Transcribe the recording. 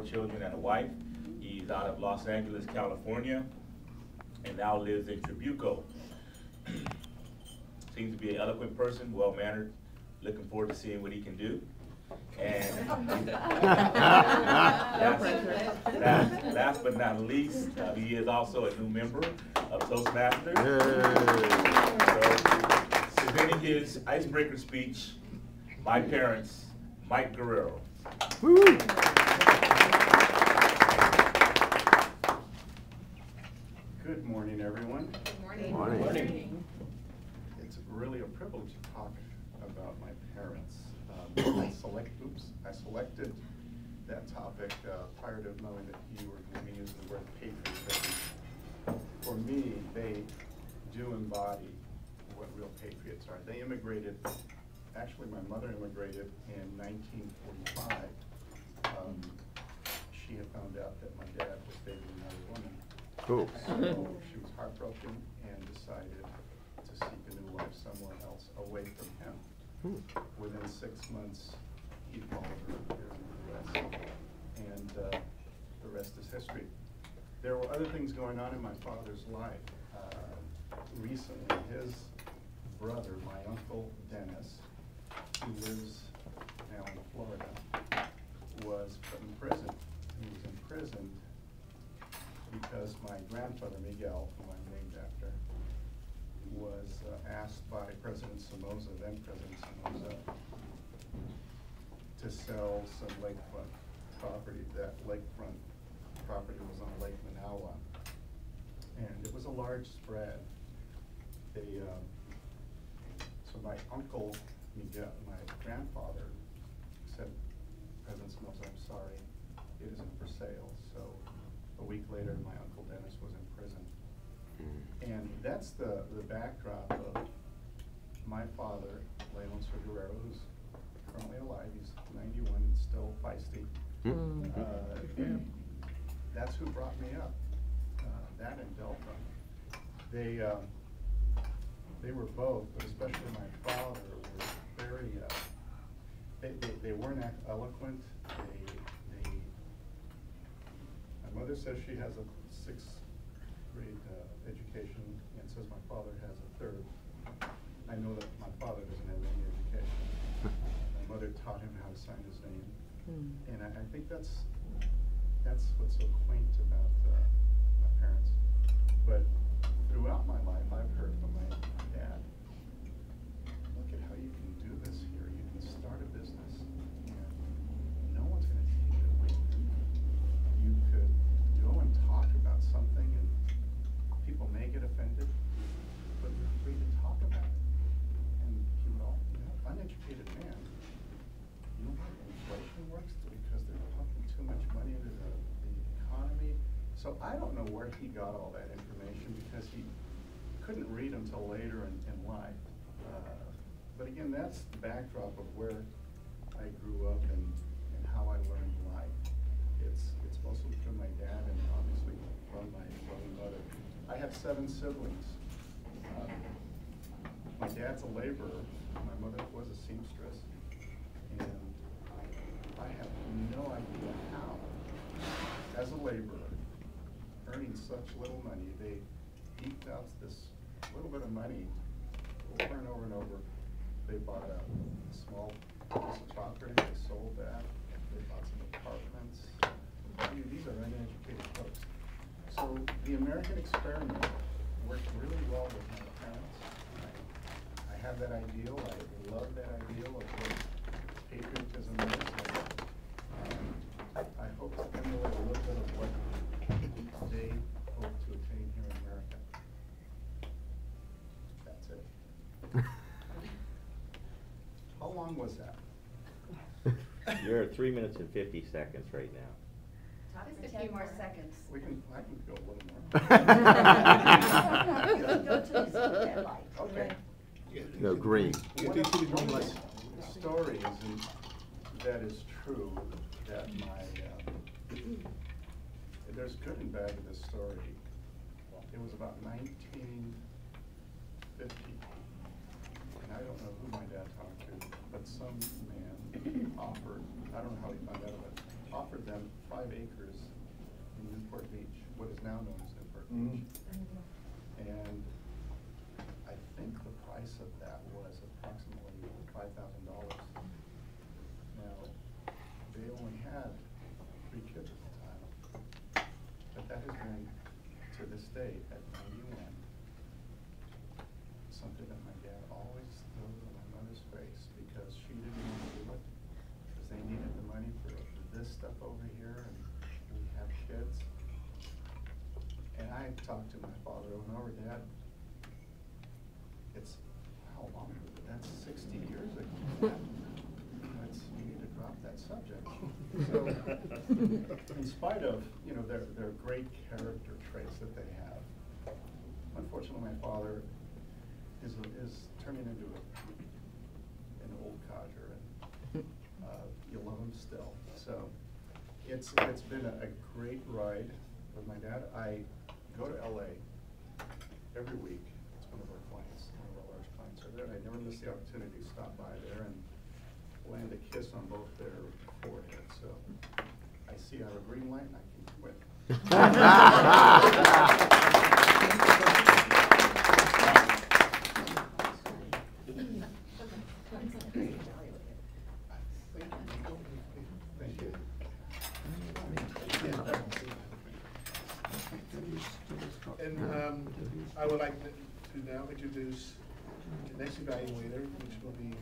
children and a wife. He's out of Los Angeles, California, and now lives in Tribuco. Seems to be an eloquent person, well-mannered. Looking forward to seeing what he can do. And last but not least, he is also a new member of Toastmasters. So, presenting his icebreaker speech, my parents, Mike Guerrero. Woo. Good morning, everyone. Good morning. Morning. Morning. It's really a privilege to talk about my parents. I selected that topic prior to knowing that you were going to be using the word patriotism. For me, they do embody what real patriots are. They immigrated, actually my mother immigrated in 1945. She had found out that my dad was dating another woman. Cool. So she was heartbroken and decided to seek a new life somewhere else away from him. Within 6 months, he followed her here in the U.S. And the rest is history. There were other things going on in my father's life. Recently, his brother, my uncle Dennis, who lives now in Florida, was put in prison. He was imprisoned because my grandfather, Miguel, who I'm named after, was asked by President Somoza, then President Somoza, to sell some lakefront property. That lakefront property was on Lake Manawa, and it was a large spread. So my uncle, Miguel, my grandfather, said, President Somoza, I'm sorry, it isn't for sale. So a week later, my uncle Dennis was in prison. And that's the backdrop of my father, Leoncio Guerrero, who's currently alive. He's 91 and still feisty. That's who brought me up, that and Delta. They were both, but especially my father, were very, they weren't eloquent. My mother says she has a 6th grade education and says my father has a 3rd. I know that my father doesn't have any education. My mother taught him how to sign his name. And I think that's what's so quaint about my parents. But throughout my life, I've heard from my dad, look at how you can do this here. You can start a business and no one's going to take it away from you. You could go and talk about something and people may get offended, but you're free to talk about it. And he would all, uneducated man, you know how inflation works? Because they're pumping too much money into the economy. So I don't know where he got all that information because he couldn't read until later in life. But again, that's the backdrop of where I grew up and how I learned life. It's mostly from my dad and obviously from my mother. I have 7 siblings. My dad's a laborer. My mother was a seamstress. And I have no idea how, as a laborer, earning such little money, they eked out this little bit of money over and over and over. They bought a small piece of property, they sold that, they bought some apartments. These are uneducated folks. So the American experiment worked really well with my parents. I have that ideal, I love that ideal of what patriotism is. I hope to emulate a little bit of what they hope to attain here in America. That's it. How long was that? You're at 3 minutes and 50 seconds right now. Just a few more seconds. I can go a little more. Go to the red light. Okay. No, green. One of the stories that is true that there's good and bad to this story. It was about 1950, and I don't know who my dad talked to, but some man offered, I don't know how he found out about it, offered them 5 acres in Newport Beach, what is now known as Newport Mhm. Beach. And I think the price of that was approximately $5,000. Now, they only had 3 kids at the time, but that has been, to this day, at 91, something that my dad always threw in my mother's face because she didn't want to do it, because they needed the money for this stuff over here, and we have kids. And I talked to my father over and over, Dad, it's, how long ago? That's 60 years ago. We need to drop that subject. So, in spite of, you know, their great character traits that they have, unfortunately my father is turning into an old codger, and you love him still. So, it's been a great ride with my dad. I go to LA every week. It's one of our clients, one of our large clients are there. I never miss the opportunity to stop by there and land a kiss on both their foreheads. So I see out a green light and I can quit. Thank you. And I would like to now introduce the next evaluator, which will be